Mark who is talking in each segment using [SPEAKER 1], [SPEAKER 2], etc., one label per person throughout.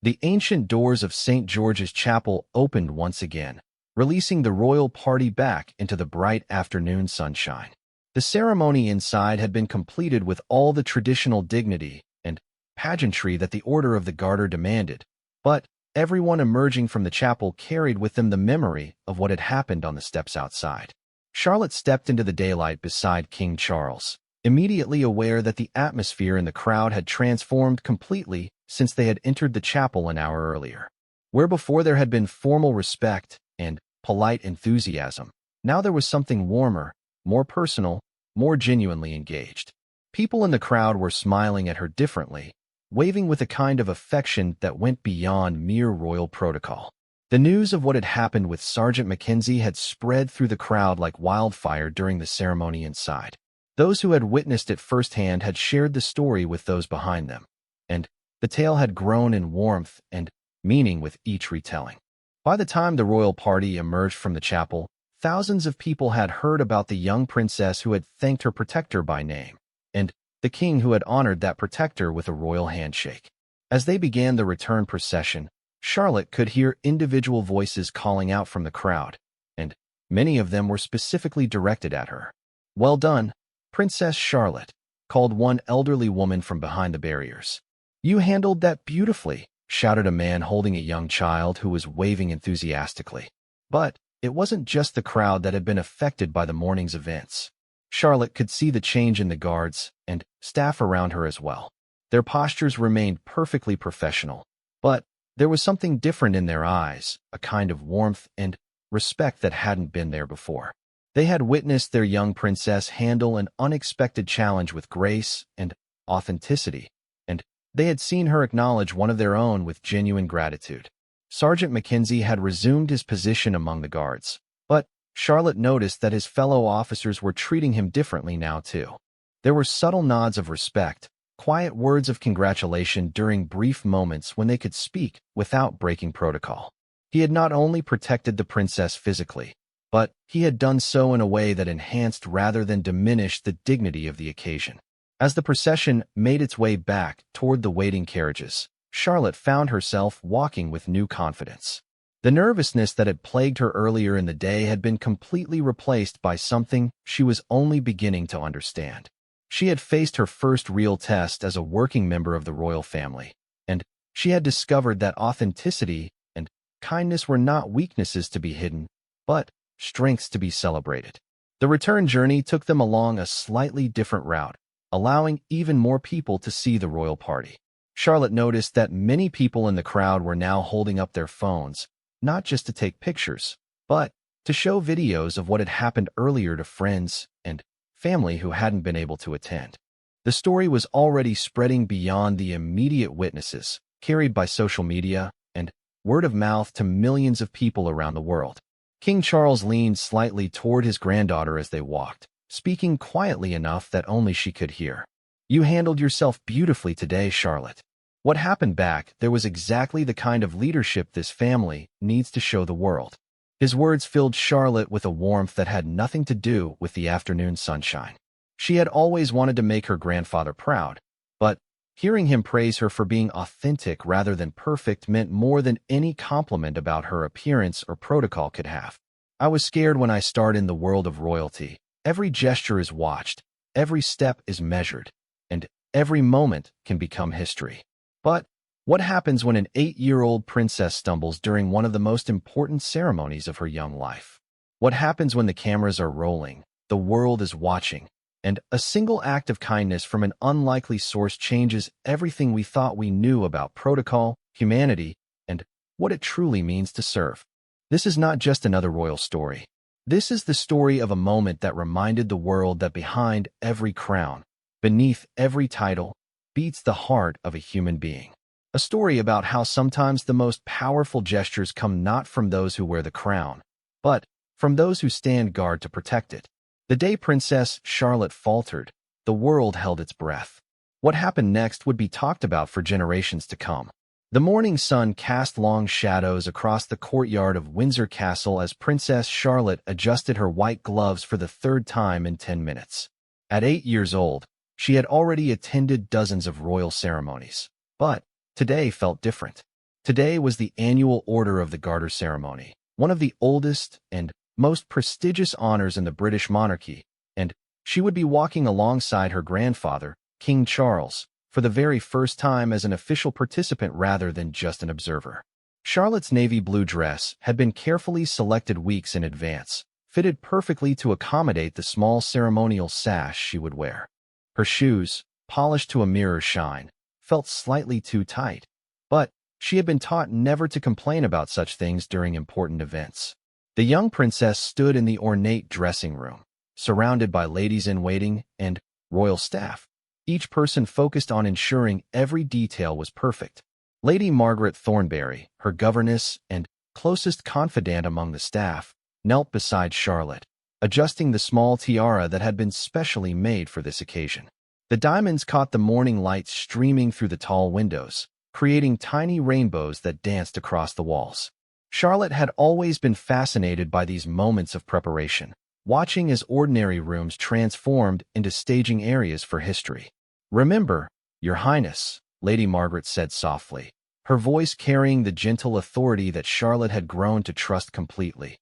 [SPEAKER 1] The ancient doors of St. George's Chapel opened once again, releasing the royal party back into the bright afternoon sunshine. The ceremony inside had been completed with all the traditional dignity and pageantry that the Order of the Garter demanded, but everyone emerging from the chapel carried with them the memory of what had happened on the steps outside. Charlotte stepped into the daylight beside King Charles, immediately aware that the atmosphere in the crowd had transformed completely since they had entered the chapel an hour earlier. Where before there had been formal respect and polite enthusiasm, now there was something warmer, more personal, more genuinely engaged. People in the crowd were smiling at her differently, waving with a kind of affection that went beyond mere royal protocol. The news of what had happened with Sergeant Mackenzie had spread through the crowd like wildfire during the ceremony inside. Those who had witnessed it firsthand had shared the story with those behind them, and the tale had grown in warmth and meaning with each retelling. By the time the royal party emerged from the chapel, thousands of people had heard about the young princess who had thanked her protector by name, and the king who had honored that protector with a royal handshake. As they began the return procession, Charlotte could hear individual voices calling out from the crowd, and many of them were specifically directed at her. "Well done, Princess Charlotte," called one elderly woman from behind the barriers. "You handled that beautifully," shouted a man holding a young child who was waving enthusiastically. But it wasn't just the crowd that had been affected by the morning's events. Charlotte could see the change in the guards and staff around her as well. Their postures remained perfectly professional, but there was something different in their eyes, a kind of warmth and respect that hadn't been there before. They had witnessed their young princess handle an unexpected challenge with grace and authenticity, and they had seen her acknowledge one of their own with genuine gratitude. Sergeant Mackenzie had resumed his position among the guards, but Charlotte noticed that his fellow officers were treating him differently now too. There were subtle nods of respect, quiet words of congratulation during brief moments when they could speak without breaking protocol. He had not only protected the princess physically, but he had done so in a way that enhanced rather than diminished the dignity of the occasion. As the procession made its way back toward the waiting carriages, Charlotte found herself walking with new confidence. The nervousness that had plagued her earlier in the day had been completely replaced by something she was only beginning to understand. She had faced her first real test as a working member of the royal family, and she had discovered that authenticity and kindness were not weaknesses to be hidden, but strengths to be celebrated. The return journey took them along a slightly different route, allowing even more people to see the royal party. Charlotte noticed that many people in the crowd were now holding up their phones, not just to take pictures, but to show videos of what had happened earlier to friends and family who hadn't been able to attend. The story was already spreading beyond the immediate witnesses, carried by social media and word of mouth to millions of people around the world. King Charles leaned slightly toward his granddaughter as they walked, speaking quietly enough that only she could hear. "You handled yourself beautifully today, Charlotte." What happened back there was exactly the kind of leadership this family needs to show the world. His words filled Charlotte with a warmth that had nothing to do with the afternoon sunshine. She had always wanted to make her grandfather proud, but hearing him praise her for being authentic rather than perfect meant more than any compliment about her appearance or protocol could have. "I was scared when I started in the world of royalty. Every gesture is watched, every step is measured, and every moment can become history. But what happens when an 8-year-old princess stumbles during one of the most important ceremonies of her young life? What happens when the cameras are rolling, the world is watching, and a single act of kindness from an unlikely source changes everything we thought we knew about protocol, humanity, and what it truly means to serve?" This is not just another royal story. This is the story of a moment that reminded the world that behind every crown, beneath every title, beats the heart of a human being. A story about how sometimes the most powerful gestures come not from those who wear the crown, but from those who stand guard to protect it. The day Princess Charlotte faltered, the world held its breath. What happened next would be talked about for generations to come. The morning sun cast long shadows across the courtyard of Windsor Castle as Princess Charlotte adjusted her white gloves for the third time in 10 minutes. At 8 years old, she had already attended dozens of royal ceremonies, but today felt different. Today was the annual Order of the Garter ceremony, one of the oldest and most prestigious honors in the British monarchy, and she would be walking alongside her grandfather, King Charles, for the very first time as an official participant rather than just an observer. Charlotte's navy blue dress had been carefully selected weeks in advance, fitted perfectly to accommodate the small ceremonial sash she would wear. Her shoes, polished to a mirror shine, felt slightly too tight, but she had been taught never to complain about such things during important events. The young princess stood in the ornate dressing room, surrounded by ladies-in-waiting and royal staff, each person focused on ensuring every detail was perfect. Lady Margaret Thornberry, her governess and closest confidant among the staff, knelt beside Charlotte, adjusting the small tiara that had been specially made for this occasion. The diamonds caught the morning light streaming through the tall windows, creating tiny rainbows that danced across the walls. Charlotte had always been fascinated by these moments of preparation, watching as ordinary rooms transformed into staging areas for history. "Remember, Your Highness," Lady Margaret said softly, her voice carrying the gentle authority that Charlotte had grown to trust completely.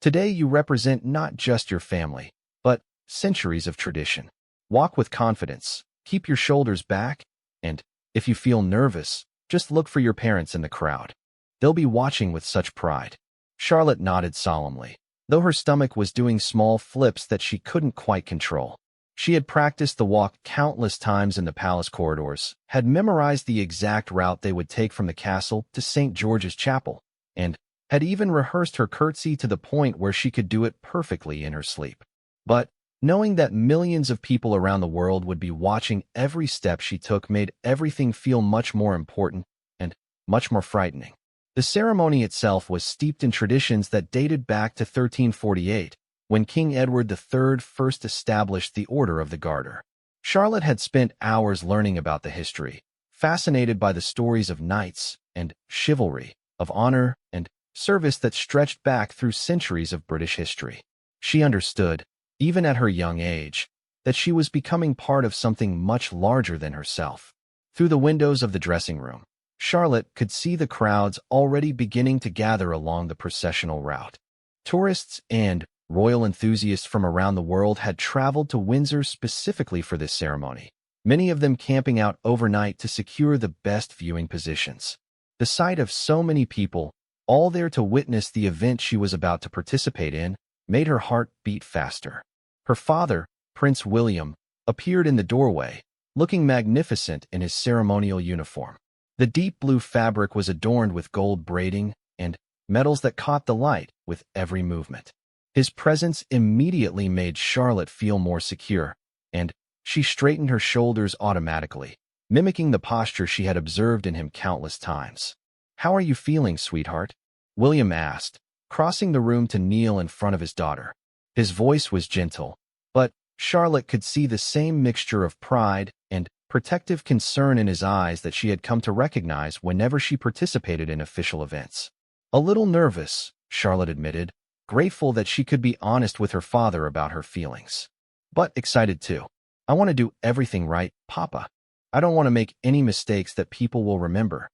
[SPEAKER 1] "Today you represent not just your family, but centuries of tradition. Walk with confidence, keep your shoulders back, and, if you feel nervous, just look for your parents in the crowd. They'll be watching with such pride." Charlotte nodded solemnly, though her stomach was doing small flips that she couldn't quite control. She had practiced the walk countless times in the palace corridors, had memorized the exact route they would take from the castle to St. George's Chapel, and had even rehearsed her curtsy to the point where she could do it perfectly in her sleep. But knowing that millions of people around the world would be watching every step she took made everything feel much more important and much more frightening. The ceremony itself was steeped in traditions that dated back to 1348, when King Edward III first established the Order of the Garter. Charlotte had spent hours learning about the history, fascinated by the stories of knights and chivalry, of honor and service that stretched back through centuries of British history. She understood, even at her young age, that she was becoming part of something much larger than herself. Through the windows of the dressing room, Charlotte could see the crowds already beginning to gather along the processional route. Tourists and royal enthusiasts from around the world had traveled to Windsor specifically for this ceremony, many of them camping out overnight to secure the best viewing positions. The sight of so many people, all there to witness the event she was about to participate in, made her heart beat faster. Her father, Prince William, appeared in the doorway, looking magnificent in his ceremonial uniform. The deep blue fabric was adorned with gold braiding and metals that caught the light with every movement. His presence immediately made Charlotte feel more secure, and she straightened her shoulders automatically, mimicking the posture she had observed in him countless times. "How are you feeling, sweetheart?" William asked, crossing the room to kneel in front of his daughter. His voice was gentle, but Charlotte could see the same mixture of pride and protective concern in his eyes that she had come to recognize whenever she participated in official events. "A little nervous," Charlotte admitted, grateful that she could be honest with her father about her feelings. "But excited too. I want to do everything right, Papa. I don't want to make any mistakes that people will remember."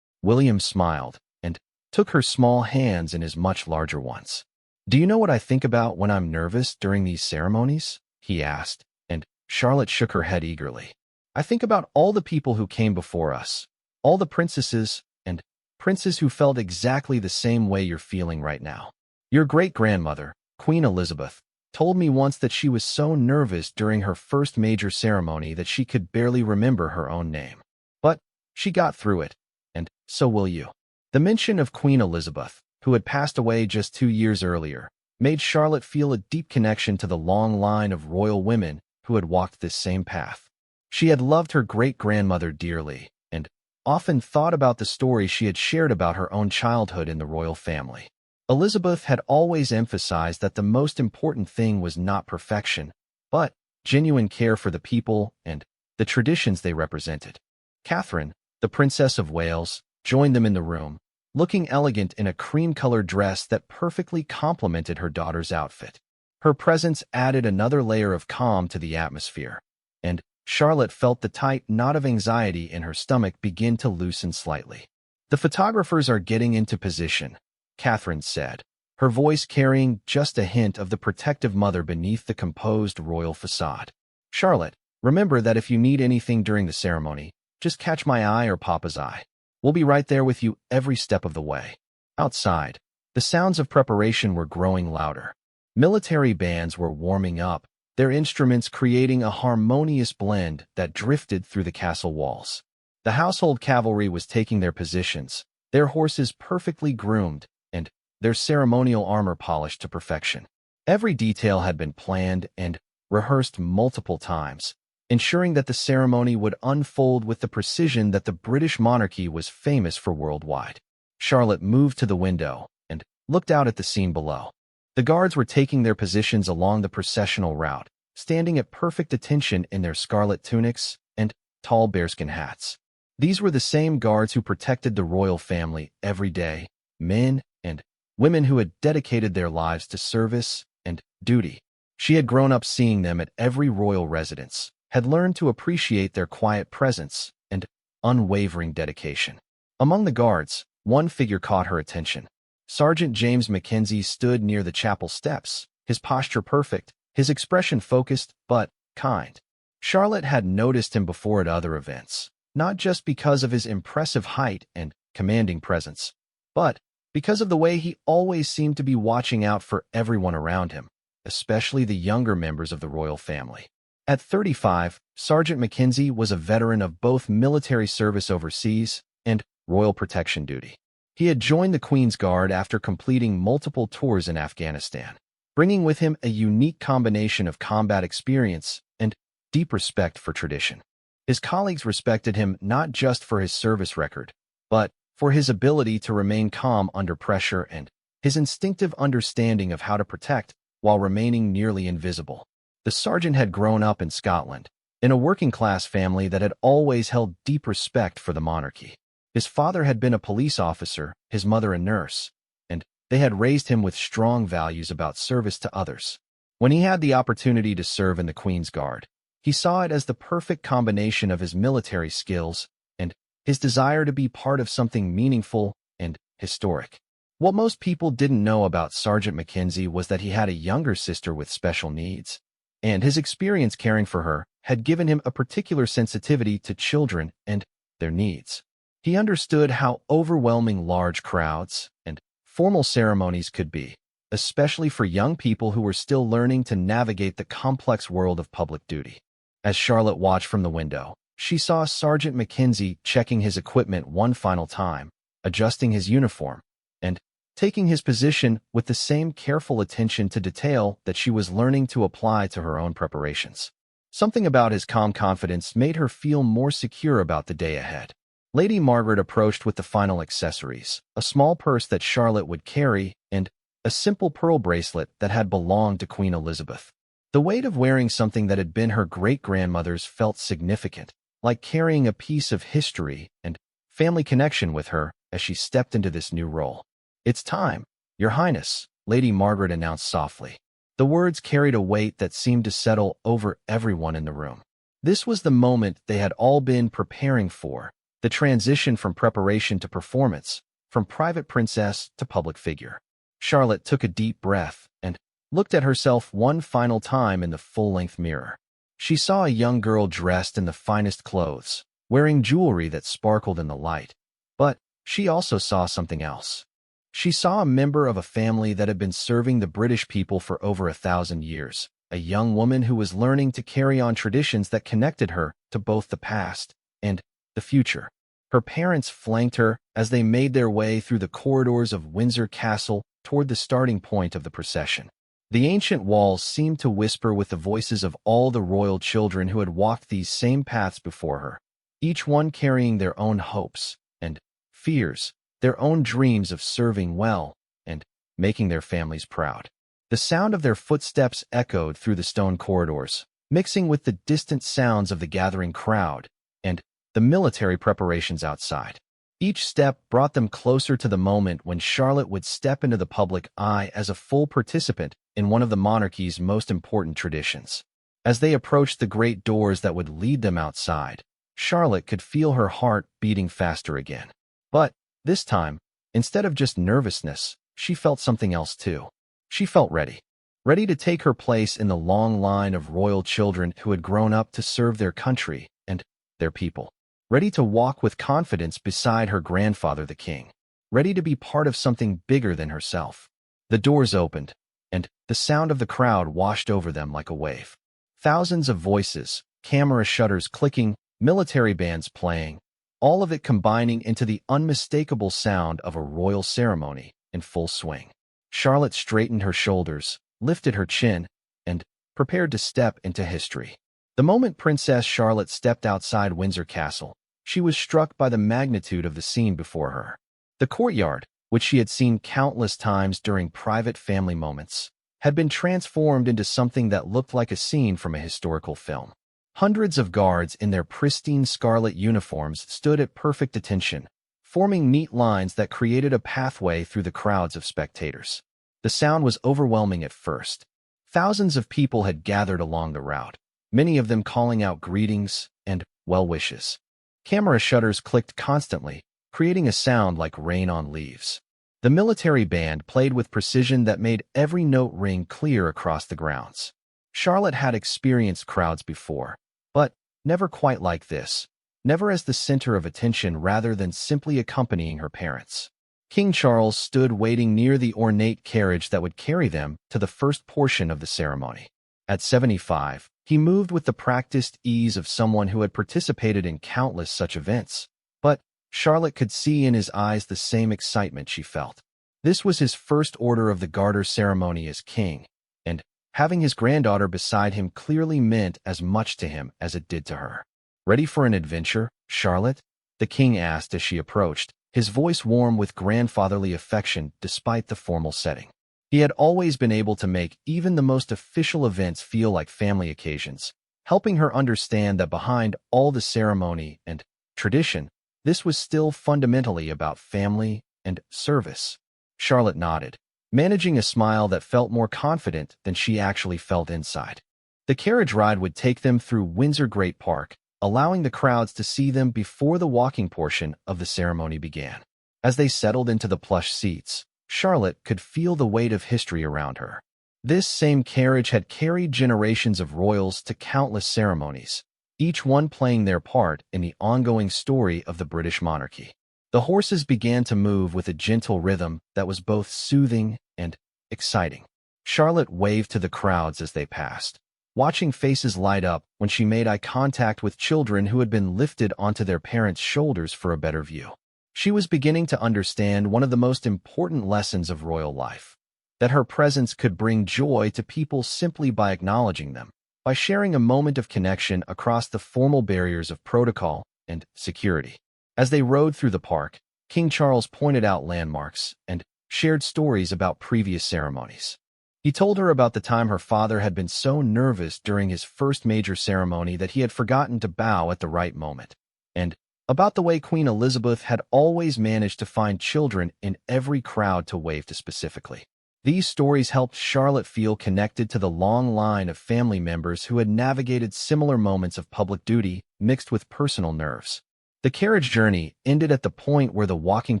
[SPEAKER 1] William smiled and took her small hands in his much larger ones. "Do you know what I think about when I'm nervous during these ceremonies?" he asked, and Charlotte shook her head eagerly. "I think about all the people who came before us, all the princesses and princes who felt exactly the same way you're feeling right now. Your great-grandmother, Queen Elizabeth, told me once that she was so nervous during her first major ceremony that she could barely remember her own name. But she got through it, and so will you." The mention of Queen Elizabeth, who had passed away just 2 years earlier, made Charlotte feel a deep connection to the long line of royal women who had walked this same path. She had loved her great-grandmother dearly, and often thought about the stories she had shared about her own childhood in the royal family. Elizabeth had always emphasized that the most important thing was not perfection, but genuine care for the people and the traditions they represented. Catherine, the Princess of Wales, joined them in the room, looking elegant in a cream-colored dress that perfectly complemented her daughter's outfit. Her presence added another layer of calm to the atmosphere, and Charlotte felt the tight knot of anxiety in her stomach begin to loosen slightly. "The photographers are getting into position," Catherine said, her voice carrying just a hint of the protective mother beneath the composed royal facade. "Charlotte, remember that if you need anything during the ceremony, just catch my eye or Papa's eye. We'll be right there with you every step of the way." Outside, the sounds of preparation were growing louder. Military bands were warming up, their instruments creating a harmonious blend that drifted through the castle walls. The household cavalry was taking their positions, their horses perfectly groomed and their ceremonial armor polished to perfection. Every detail had been planned and rehearsed multiple times, ensuring that the ceremony would unfold with the precision that the British monarchy was famous for worldwide. Charlotte moved to the window and looked out at the scene below. The guards were taking their positions along the processional route, standing at perfect attention in their scarlet tunics and tall bearskin hats. These were the same guards who protected the royal family every day, men and women who had dedicated their lives to service and duty. She had grown up seeing them at every royal residence, had learned to appreciate their quiet presence and unwavering dedication. Among the guards, one figure caught her attention. Sergeant James Mackenzie stood near the chapel steps, his posture perfect, his expression focused but kind. Charlotte had noticed him before at other events, not just because of his impressive height and commanding presence, but because of the way he always seemed to be watching out for everyone around him, especially the younger members of the royal family. At 35, Sergeant Mackenzie was a veteran of both military service overseas and royal protection duty. He had joined the Queen's Guard after completing multiple tours in Afghanistan, bringing with him a unique combination of combat experience and deep respect for tradition. His colleagues respected him not just for his service record, but for his ability to remain calm under pressure and his instinctive understanding of how to protect while remaining nearly invisible. The sergeant had grown up in Scotland, in a working-class family that had always held deep respect for the monarchy. His father had been a police officer, his mother a nurse, and they had raised him with strong values about service to others. When he had the opportunity to serve in the Queen's Guard, he saw it as the perfect combination of his military skills and his desire to be part of something meaningful and historic. What most people didn't know about Sergeant Mackenzie was that he had a younger sister with special needs, and his experience caring for her had given him a particular sensitivity to children and their needs. He understood how overwhelming large crowds and formal ceremonies could be, especially for young people who were still learning to navigate the complex world of public duty. As Charlotte watched from the window, she saw Sergeant Mackenzie checking his equipment one final time, adjusting his uniform, and taking his position with the same careful attention to detail that she was learning to apply to her own preparations. Something about his calm confidence made her feel more secure about the day ahead. Lady Margaret approached with the final accessories, a small purse that Charlotte would carry and a simple pearl bracelet that had belonged to Queen Elizabeth. The weight of wearing something that had been her great-grandmother's felt significant, like carrying a piece of history and family connection with her as she stepped into this new role. "It's time, Your Highness," Lady Margaret announced softly. The words carried a weight that seemed to settle over everyone in the room. This was the moment they had all been preparing for, the transition from preparation to performance, from private princess to public figure. Charlotte took a deep breath and looked at herself one final time in the full-length mirror. She saw a young girl dressed in the finest clothes, wearing jewelry that sparkled in the light. But she also saw something else. She saw a member of a family that had been serving the British people for over 1,000 years, a young woman who was learning to carry on traditions that connected her to both the past and the future. Her parents flanked her as they made their way through the corridors of Windsor Castle toward the starting point of the procession. The ancient walls seemed to whisper with the voices of all the royal children who had walked these same paths before her, each one carrying their own hopes and fears, their own dreams of serving well and making their families proud. The sound of their footsteps echoed through the stone corridors, mixing with the distant sounds of the gathering crowd and the military preparations outside. Each step brought them closer to the moment when Charlotte would step into the public eye as a full participant in one of the monarchy's most important traditions. As they approached the great doors that would lead them outside, Charlotte could feel her heart beating faster again. But This time, instead of just nervousness, she felt something else too. She felt ready. Ready to take her place in the long line of royal children who had grown up to serve their country and their people. Ready to walk with confidence beside her grandfather the king. Ready to be part of something bigger than herself. The doors opened, and the sound of the crowd washed over them like a wave. Thousands of voices, camera shutters clicking, military bands playing, all of it combining into the unmistakable sound of a royal ceremony in full swing. Charlotte straightened her shoulders, lifted her chin, and prepared to step into history. The moment Princess Charlotte stepped outside Windsor Castle, she was struck by the magnitude of the scene before her. The courtyard, which she had seen countless times during private family moments, had been transformed into something that looked like a scene from a historical film. Hundreds of guards in their pristine scarlet uniforms stood at perfect attention, forming neat lines that created a pathway through the crowds of spectators. The sound was overwhelming at first. Thousands of people had gathered along the route, many of them calling out greetings and well wishes. Camera shutters clicked constantly, creating a sound like rain on leaves. The military band played with precision that made every note ring clear across the grounds. Charlotte had experienced crowds before, but never quite like this, never as the center of attention rather than simply accompanying her parents. King Charles stood waiting near the ornate carriage that would carry them to the first portion of the ceremony. At 75, he moved with the practiced ease of someone who had participated in countless such events, but Charlotte could see in his eyes the same excitement she felt. This was his first order of the Garter ceremony as king, and having his granddaughter beside him clearly meant as much to him as it did to her. "Ready for an adventure, Charlotte?" the king asked as she approached, his voice warm with grandfatherly affection despite the formal setting. He had always been able to make even the most official events feel like family occasions, helping her understand that behind all the ceremony and tradition, this was still fundamentally about family and service. Charlotte nodded, managing a smile that felt more confident than she actually felt inside. The carriage ride would take them through Windsor Great Park, allowing the crowds to see them before the walking portion of the ceremony began. As they settled into the plush seats, Charlotte could feel the weight of history around her. This same carriage had carried generations of royals to countless ceremonies, each one playing their part in the ongoing story of the British monarchy. The horses began to move with a gentle rhythm that was both soothing and exciting. Charlotte waved to the crowds as they passed, watching faces light up when she made eye contact with children who had been lifted onto their parents' shoulders for a better view. She was beginning to understand one of the most important lessons of royal life, that her presence could bring joy to people simply by acknowledging them, by sharing a moment of connection across the formal barriers of protocol and security. As they rode through the park, King Charles pointed out landmarks and shared stories about previous ceremonies. He told her about the time her father had been so nervous during his first major ceremony that he had forgotten to bow at the right moment, and about the way Queen Elizabeth had always managed to find children in every crowd to wave to specifically. These stories helped Charlotte feel connected to the long line of family members who had navigated similar moments of public duty mixed with personal nerves. The carriage journey ended at the point where the walking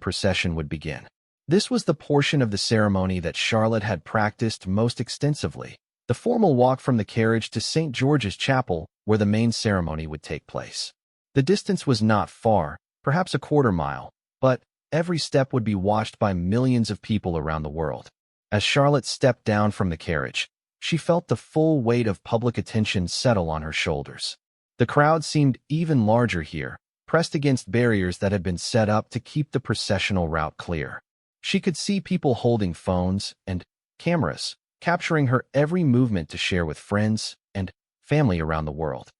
[SPEAKER 1] procession would begin. This was the portion of the ceremony that Charlotte had practiced most extensively, the formal walk from the carriage to St. George's Chapel, where the main ceremony would take place. The distance was not far, perhaps a quarter-mile, but every step would be watched by millions of people around the world. As Charlotte stepped down from the carriage, she felt the full weight of public attention settle on her shoulders. The crowd seemed even larger here, pressed against barriers that had been set up to keep the processional route clear. She could see people holding phones and cameras, capturing her every movement to share with friends and family around the world.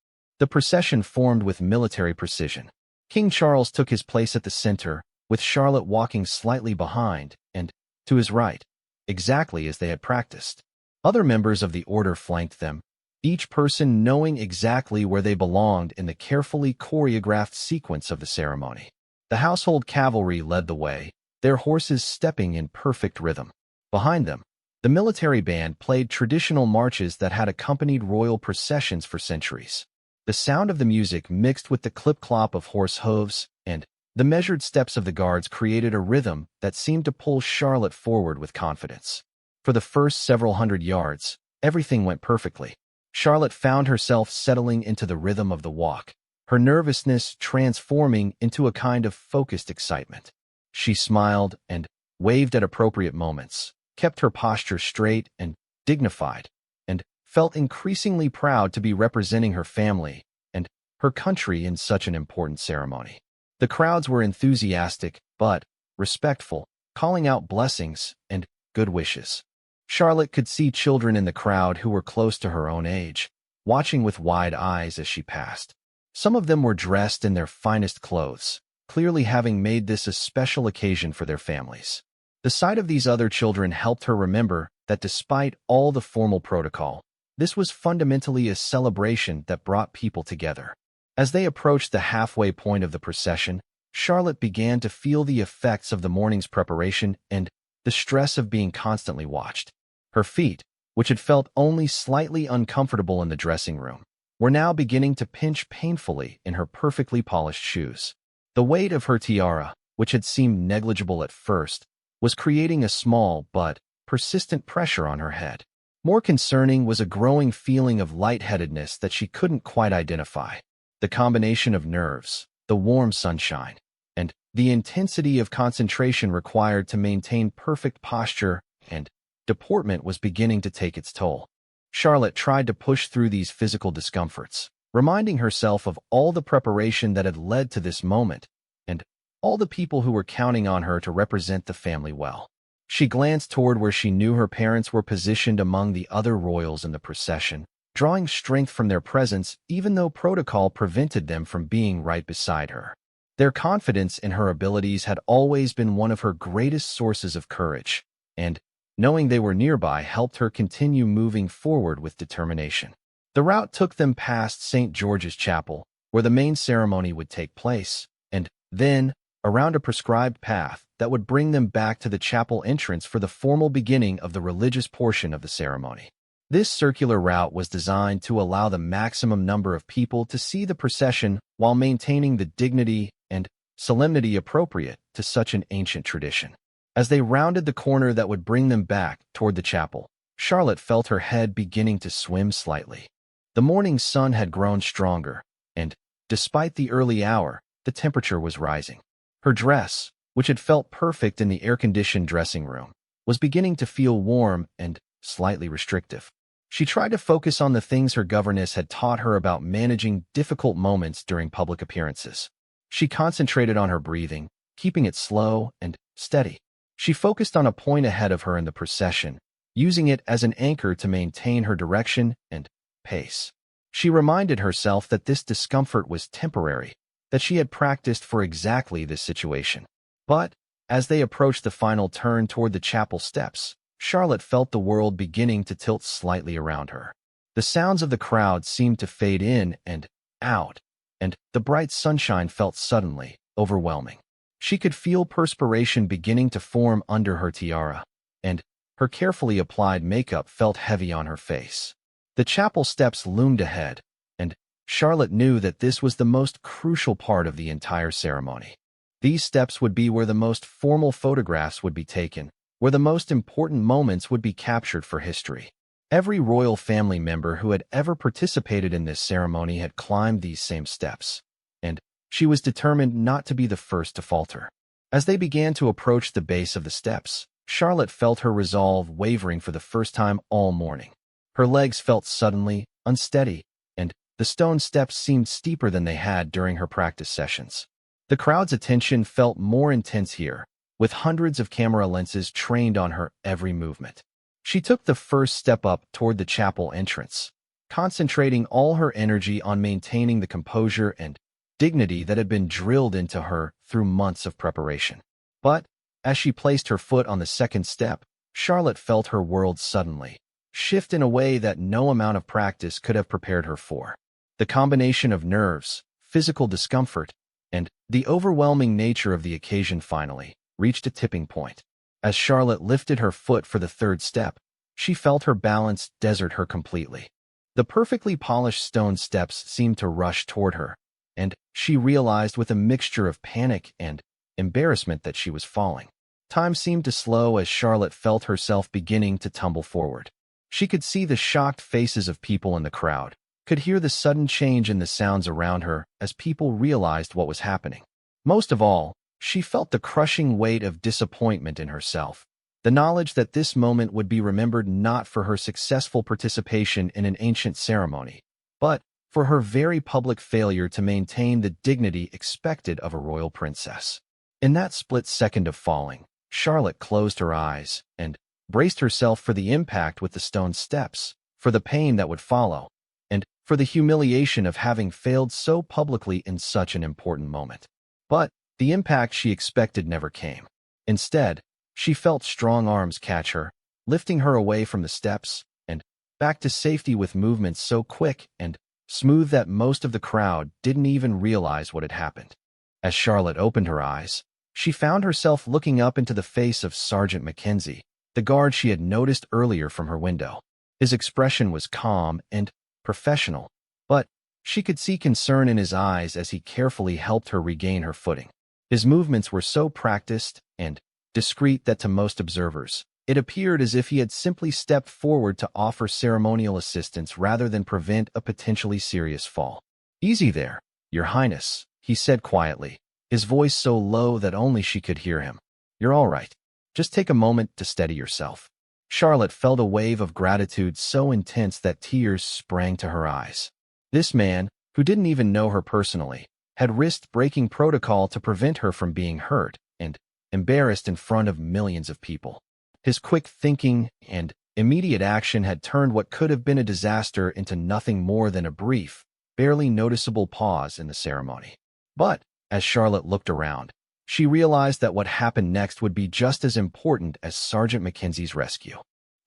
[SPEAKER 1] The procession formed with military precision. King Charles took his place at the center, with Charlotte walking slightly behind and to his right, exactly as they had practiced. Other members of the order flanked them, each person knowing exactly where they belonged in the carefully choreographed sequence of the ceremony. The household cavalry led the way, their horses stepping in perfect rhythm. Behind them, the military band played traditional marches that had accompanied royal processions for centuries. The sound of the music mixed with the clip-clop of horse hooves and The measured steps of the guards created a rhythm that seemed to pull Charlotte forward with confidence. For the first several hundred yards, everything went perfectly. Charlotte found herself settling into the rhythm of the walk, her nervousness transforming into a kind of focused excitement. She smiled and waved at appropriate moments, kept her posture straight and dignified, and felt increasingly proud to be representing her family and her country in such an important ceremony. The crowds were enthusiastic but respectful, calling out blessings and good wishes. Charlotte could see children in the crowd who were close to her own age, watching with wide eyes as she passed. Some of them were dressed in their finest clothes, clearly having made this a special occasion for their families. The sight of these other children helped her remember that despite all the formal protocol, this was fundamentally a celebration that brought people together. As they approached the halfway point of the procession, Charlotte began to feel the effects of the morning's preparation and the stress of being constantly watched. Her feet, which had felt only slightly uncomfortable in the dressing room, were now beginning to pinch painfully in her perfectly polished shoes. The weight of her tiara, which had seemed negligible at first, was creating a small but persistent pressure on her head. More concerning was a growing feeling of lightheadedness that she couldn't quite identify. The combination of nerves, the warm sunshine, and the intensity of concentration required to maintain perfect posture and deportment was beginning to take its toll. Charlotte tried to push through these physical discomforts, reminding herself of all the preparation that had led to this moment and all the people who were counting on her to represent the family well. She glanced toward where she knew her parents were positioned among the other royals in the procession, drawing strength from their presence even though protocol prevented them from being right beside her. Their confidence in her abilities had always been one of her greatest sources of courage, and knowing they were nearby helped her continue moving forward with determination. The route took them past St. George's Chapel, where the main ceremony would take place, and then around a prescribed path that would bring them back to the chapel entrance for the formal beginning of the religious portion of the ceremony. This circular route was designed to allow the maximum number of people to see the procession while maintaining the dignity and solemnity appropriate to such an ancient tradition. As they rounded the corner that would bring them back toward the chapel, Charlotte felt her head beginning to swim slightly. The morning sun had grown stronger, and, despite the early hour, the temperature was rising. Her dress, which had felt perfect in the air-conditioned dressing room, was beginning to feel warm and slightly restrictive. She tried to focus on the things her governess had taught her about managing difficult moments during public appearances. She concentrated on her breathing, keeping it slow and steady. She focused on a point ahead of her in the procession, using it as an anchor to maintain her direction and pace. She reminded herself that this discomfort was temporary, that she had practiced for exactly this situation. But, as they approached the final turn toward the chapel steps, Charlotte felt the world beginning to tilt slightly around her. The sounds of the crowd seemed to fade in and out, and the bright sunshine felt suddenly overwhelming. She could feel perspiration beginning to form under her tiara, and her carefully applied makeup felt heavy on her face. The chapel steps loomed ahead, and Charlotte knew that this was the most crucial part of the entire ceremony. These steps would be where the most formal photographs would be taken, where the most important moments would be captured for history. Every royal family member who had ever participated in this ceremony had climbed these same steps, and she was determined not to be the first to falter. As they began to approach the base of the steps, Charlotte felt her resolve wavering for the first time all morning. Her legs felt suddenly unsteady, and the stone steps seemed steeper than they had during her practice sessions. The crowd's attention felt more intense here, with hundreds of camera lenses trained on her every movement. She took the first step up toward the chapel entrance, concentrating all her energy on maintaining the composure and dignity that had been drilled into her through months of preparation. But, as she placed her foot on the second step, Charlotte felt her world suddenly shift in a way that no amount of practice could have prepared her for. The combination of nerves, physical discomfort, and the overwhelming nature of the occasion finally reached a tipping point. As Charlotte lifted her foot for the third step, she felt her balance desert her completely. The perfectly polished stone steps seemed to rush toward her, and she realized with a mixture of panic and embarrassment that she was falling. Time seemed to slow as Charlotte felt herself beginning to tumble forward. She could see the shocked faces of people in the crowd, could hear the sudden change in the sounds around her as people realized what was happening. Most of all, she felt the crushing weight of disappointment in herself, the knowledge that this moment would be remembered not for her successful participation in an ancient ceremony, but for her very public failure to maintain the dignity expected of a royal princess. In that split second of falling, Charlotte closed her eyes and braced herself for the impact with the stone steps, for the pain that would follow, and for the humiliation of having failed so publicly in such an important moment. But the impact she expected never came. Instead, she felt strong arms catch her, lifting her away from the steps and back to safety with movements so quick and smooth that most of the crowd didn't even realize what had happened. As Charlotte opened her eyes, she found herself looking up into the face of Sergeant Mackenzie, the guard she had noticed earlier from her window. His expression was calm and professional, but she could see concern in his eyes as he carefully helped her regain her footing. His movements were so practiced and discreet that to most observers, it appeared as if he had simply stepped forward to offer ceremonial assistance rather than prevent a potentially serious fall. "Easy there, Your Highness," he said quietly, his voice so low that only she could hear him. "You're all right. Just take a moment to steady yourself." Charlotte felt a wave of gratitude so intense that tears sprang to her eyes. This man, who didn't even know her personally, had risked breaking protocol to prevent her from being hurt and embarrassed in front of millions of people. His quick thinking and immediate action had turned what could have been a disaster into nothing more than a brief, barely noticeable pause in the ceremony. But, as Charlotte looked around, she realized that what happened next would be just as important as Sergeant Mackenzie's rescue.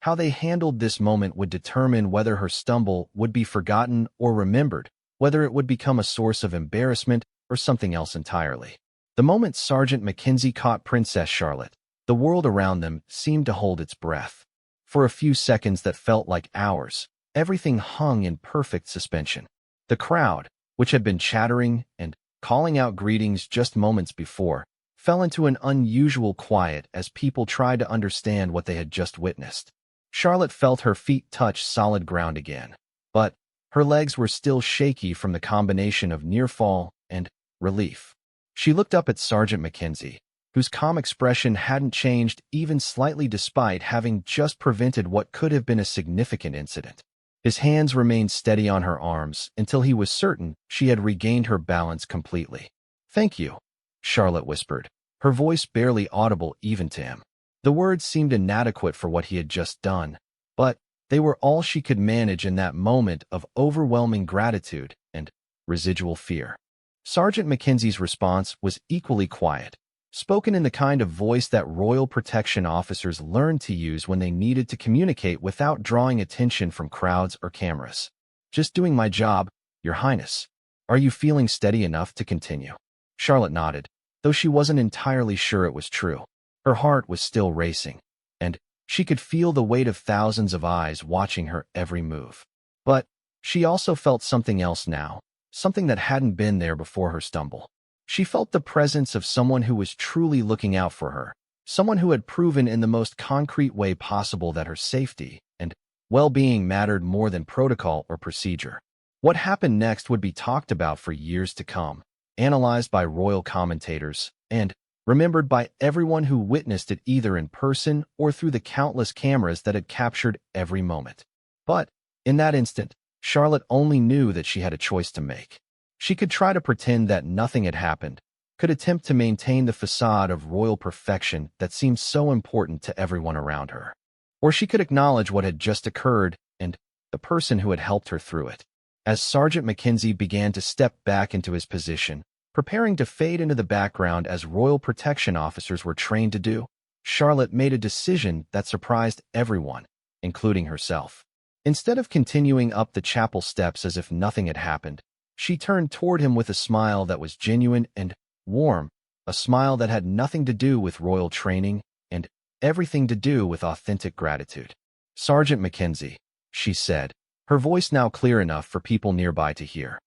[SPEAKER 1] How they handled this moment would determine whether her stumble would be forgotten or remembered, whether it would become a source of embarrassment or something else entirely. The moment Sergeant Mackenzie caught Princess Charlotte, the world around them seemed to hold its breath. For a few seconds that felt like hours, everything hung in perfect suspension. The crowd, which had been chattering and calling out greetings just moments before, fell into an unusual quiet as people tried to understand what they had just witnessed. Charlotte felt her feet touch solid ground again, but her legs were still shaky from the combination of near fall and relief. She looked up at Sergeant Mackenzie, whose calm expression hadn't changed even slightly despite having just prevented what could have been a significant incident. His hands remained steady on her arms until he was certain she had regained her balance completely. "Thank you," Charlotte whispered, her voice barely audible even to him. The words seemed inadequate for what he had just done, but they were all she could manage in that moment of overwhelming gratitude and residual fear. Sergeant Mackenzie's response was equally quiet, spoken in the kind of voice that royal protection officers learned to use when they needed to communicate without drawing attention from crowds or cameras. "Just doing my job, Your Highness. Are you feeling steady enough to continue?" Charlotte nodded, though she wasn't entirely sure it was true. Her heart was still racing, and she could feel the weight of thousands of eyes watching her every move. But she also felt something else now, something that hadn't been there before her stumble. She felt the presence of someone who was truly looking out for her, someone who had proven in the most concrete way possible that her safety and well-being mattered more than protocol or procedure. What happened next would be talked about for years to come, analyzed by royal commentators, and remembered by everyone who witnessed it either in person or through the countless cameras that had captured every moment. But, in that instant, Charlotte only knew that she had a choice to make. She could try to pretend that nothing had happened, could attempt to maintain the facade of royal perfection that seemed so important to everyone around her. Or she could acknowledge what had just occurred and the person who had helped her through it. As Sergeant Mackenzie began to step back into his position, preparing to fade into the background as royal protection officers were trained to do, Charlotte made a decision that surprised everyone, including herself. Instead of continuing up the chapel steps as if nothing had happened, she turned toward him with a smile that was genuine and warm, a smile that had nothing to do with royal training and everything to do with authentic gratitude. "Sergeant Mackenzie," she said, her voice now clear enough for people nearby to hear.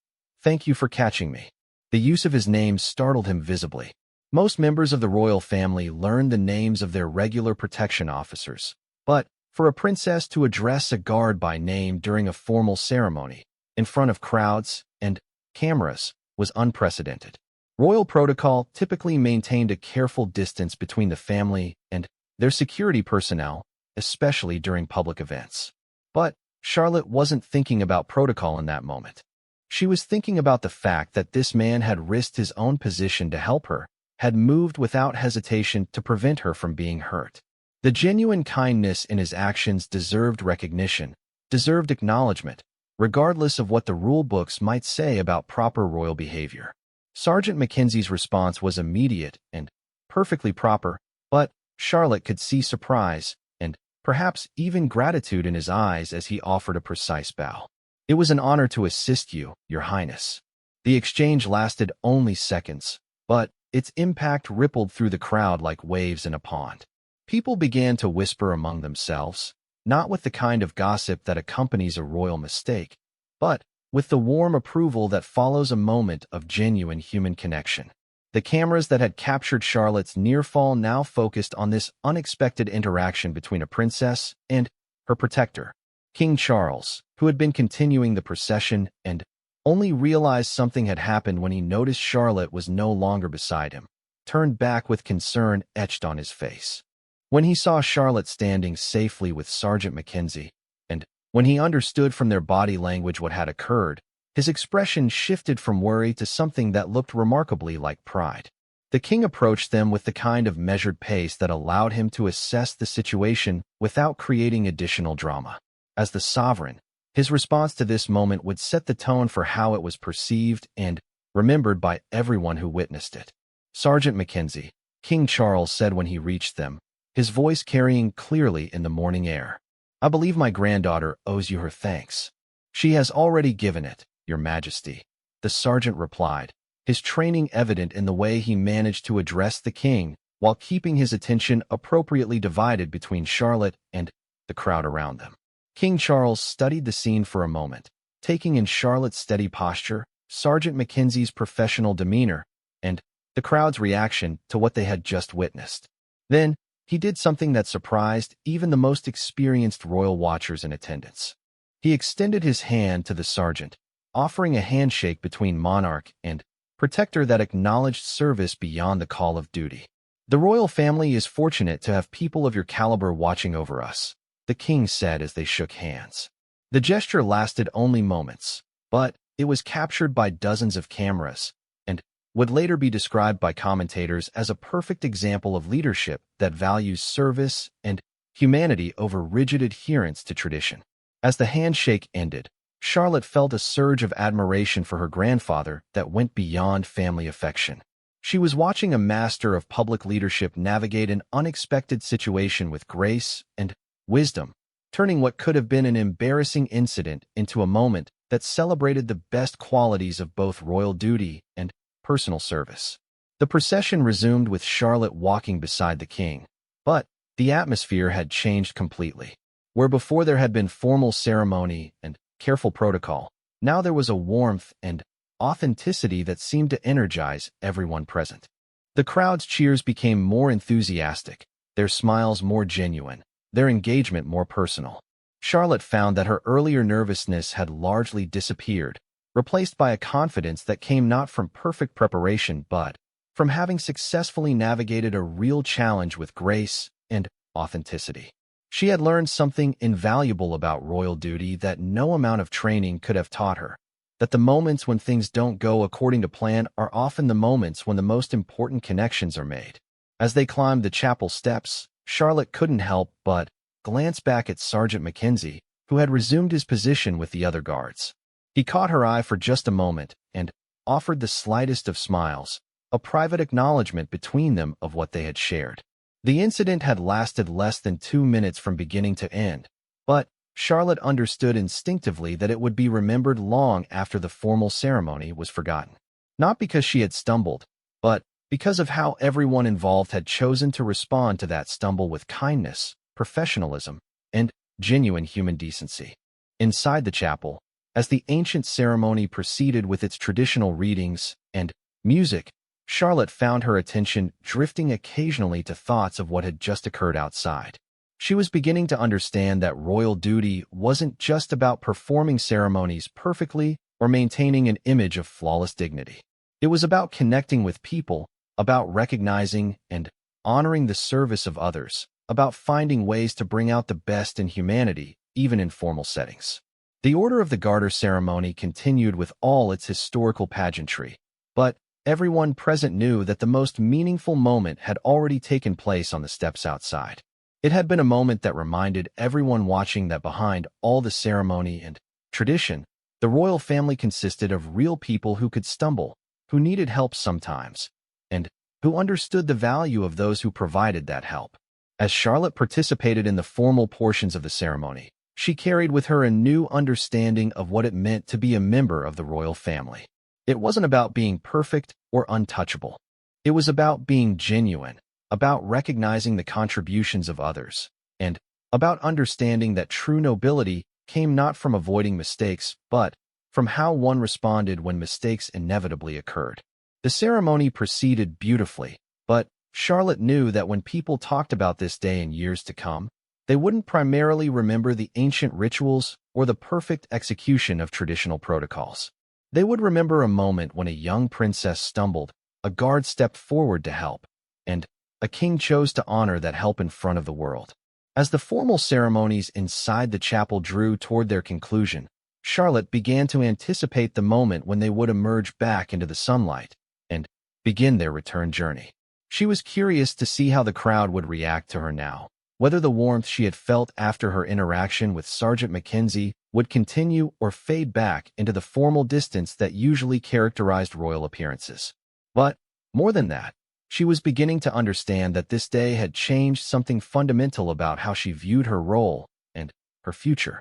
[SPEAKER 1] "Thank you for catching me. The use of his name startled him visibly. Most members of the royal family learned the names of their regular protection officers, but for a princess to address a guard by name during a formal ceremony, in front of crowds and cameras, was unprecedented. Royal protocol typically maintained a careful distance between the family and their security personnel, especially during public events. But Charlotte wasn't thinking about protocol in that moment. She was thinking about the fact that this man had risked his own position to help her, had moved without hesitation to prevent her from being hurt. The genuine kindness in his actions deserved recognition, deserved acknowledgement, regardless of what the rule books might say about proper royal behavior. Sergeant Mackenzie's response was immediate and perfectly proper, but Charlotte could see surprise and perhaps even gratitude in his eyes as he offered a precise bow. "It was an honor to assist you, Your Highness." The exchange lasted only seconds, but its impact rippled through the crowd like waves in a pond. People began to whisper among themselves, not with the kind of gossip that accompanies a royal mistake, but with the warm approval that follows a moment of genuine human connection. The cameras that had captured Charlotte's near fall now focused on this unexpected interaction between a princess and her protector, King Charles, who had been continuing the procession and only realized something had happened when he noticed Charlotte was no longer beside him, turned back with concern etched on his face. When he saw Charlotte standing safely with Sergeant Mackenzie, and when he understood from their body language what had occurred, his expression shifted from worry to something that looked remarkably like pride. The king approached them with the kind of measured pace that allowed him to assess the situation without creating additional drama. As the sovereign, his response to this moment would set the tone for how it was perceived and remembered by everyone who witnessed it. "Sergeant Mackenzie," King Charles said when he reached them, his voice carrying clearly in the morning air, "I believe my granddaughter owes you her thanks." "She has already given it, Your Majesty," the sergeant replied, his training evident in the way he managed to address the king while keeping his attention appropriately divided between Charlotte and the crowd around them. King Charles studied the scene for a moment, taking in Charlotte's steady posture, Sergeant Mackenzie's professional demeanor, and the crowd's reaction to what they had just witnessed. Then, he did something that surprised even the most experienced royal watchers in attendance. He extended his hand to the sergeant, offering a handshake between monarch and protector that acknowledged service beyond the call of duty. "The royal family is fortunate to have people of your caliber watching over us," the king said as they shook hands. The gesture lasted only moments, but it was captured by dozens of cameras and would later be described by commentators as a perfect example of leadership that values service and humanity over rigid adherence to tradition. As the handshake ended, Charlotte felt a surge of admiration for her grandfather that went beyond family affection. She was watching a master of public leadership navigate an unexpected situation with grace and wisdom, turning what could have been an embarrassing incident into a moment that celebrated the best qualities of both royal duty and personal service. The procession resumed with Charlotte walking beside the king, but the atmosphere had changed completely. Where before there had been formal ceremony and careful protocol, now there was a warmth and authenticity that seemed to energize everyone present. The crowd's cheers became more enthusiastic, their smiles more genuine, their engagement more personal. Charlotte found that her earlier nervousness had largely disappeared, replaced by a confidence that came not from perfect preparation but from having successfully navigated a real challenge with grace and authenticity. She had learned something invaluable about royal duty that no amount of training could have taught her, that the moments when things don't go according to plan are often the moments when the most important connections are made. As they climbed the chapel steps, Charlotte couldn't help but glance back at Sergeant Mackenzie, who had resumed his position with the other guards. He caught her eye for just a moment and offered the slightest of smiles, a private acknowledgement between them of what they had shared. The incident had lasted less than 2 minutes from beginning to end, but Charlotte understood instinctively that it would be remembered long after the formal ceremony was forgotten. Not because she had stumbled, but because of how everyone involved had chosen to respond to that stumble with kindness, professionalism, and genuine human decency. Inside the chapel, as the ancient ceremony proceeded with its traditional readings and music, Charlotte found her attention drifting occasionally to thoughts of what had just occurred outside. She was beginning to understand that royal duty wasn't just about performing ceremonies perfectly or maintaining an image of flawless dignity. It was about connecting with people, about recognizing and honoring the service of others, about finding ways to bring out the best in humanity, even in formal settings. The Order of the Garter ceremony continued with all its historical pageantry, but everyone present knew that the most meaningful moment had already taken place on the steps outside. It had been a moment that reminded everyone watching that behind all the ceremony and tradition, the royal family consisted of real people who could stumble, who needed help sometimes, and who understood the value of those who provided that help. As Charlotte participated in the formal portions of the ceremony, she carried with her a new understanding of what it meant to be a member of the royal family. It wasn't about being perfect or untouchable. It was about being genuine, about recognizing the contributions of others, and about understanding that true nobility came not from avoiding mistakes, but from how one responded when mistakes inevitably occurred. The ceremony proceeded beautifully, but Charlotte knew that when people talked about this day in years to come, they wouldn't primarily remember the ancient rituals or the perfect execution of traditional protocols. They would remember a moment when a young princess stumbled, a guard stepped forward to help, and a king chose to honor that help in front of the world. As the formal ceremonies inside the chapel drew toward their conclusion, Charlotte began to anticipate the moment when they would emerge back into the sunlight and begin their return journey. She was curious to see how the crowd would react to her now, whether the warmth she had felt after her interaction with Sergeant Mackenzie would continue or fade back into the formal distance that usually characterized royal appearances. But, more than that, she was beginning to understand that this day had changed something fundamental about how she viewed her role and her future.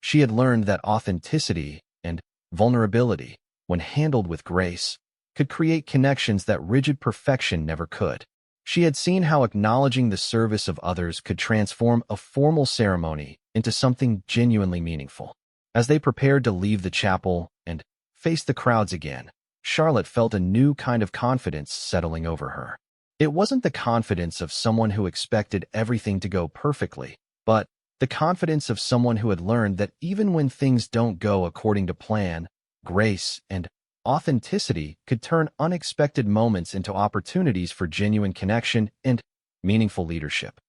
[SPEAKER 1] She had learned that authenticity and vulnerability, when handled with grace, could create connections that rigid perfection never could. She had seen how acknowledging the service of others could transform a formal ceremony into something genuinely meaningful. As they prepared to leave the chapel and face the crowds again, Charlotte felt a new kind of confidence settling over her. It wasn't the confidence of someone who expected everything to go perfectly, but the confidence of someone who had learned that even when things don't go according to plan, grace and authenticity could turn unexpected moments into opportunities for genuine connection and meaningful leadership.